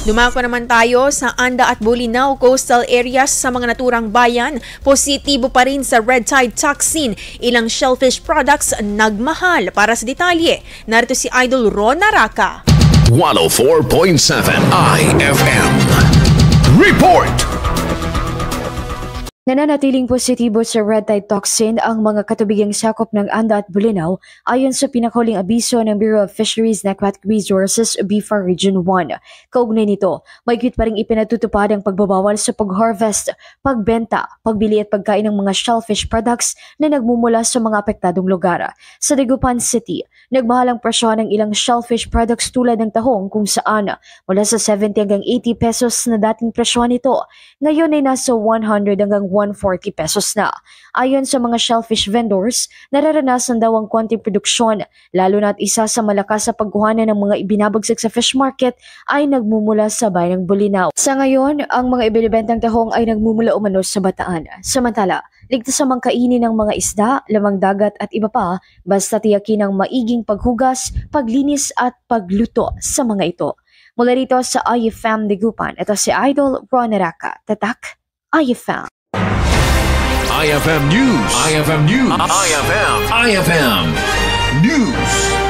Dumako naman tayo sa Anda at Bolinao coastal areas sa mga naturang bayan. Positibo pa rin sa red tide toxin. Ilang shellfish products nagmahal. Para sa detalye, narito si Idol Ron Naraka. 104.7 IFM Report! Nananatiling positibo sa red tide toxin ang mga katubigang sakop ng Anda at Bolinao ayon sa pinakahuling abiso ng Bureau of Fisheries and Aquatic Resources BIFA Region 1. Kaugnay nito, mahigit pa ring ipinatutupad ang pagbabawal sa pag-harvest, pagbenta, pagbili at pagkain ng mga shellfish products na nagmumula sa mga apektadong lugar. Sa Dagupan City, nagmahal ang presyo ng ilang shellfish products tulad ng tahong kung saan mula sa 70 hanggang 80 pesos na dating presyo nito, ngayon ay nasa 100 hanggang 140 pesos na. Ayon sa mga shellfish vendors, nararanasan daw ang konting produksyon, lalo na at isa sa malakas sa pagkuhanan ng mga ibinabagsak sa fish market ay nagmumula sa bayan ng Bolinao. Sa ngayon, ang mga ibinibentang tahong ay nagmumula umano sa Bataan. Samantala, ligtas ang kainin ng mga isda, lamang dagat at iba pa, basta tiyakin ang maiging paghugas, paglinis at pagluto sa mga ito. Mula rito sa IFM Dagupan, ito si Idol Ron Naraka. Tatak, IFM. IFM News. IFM News. IFM News.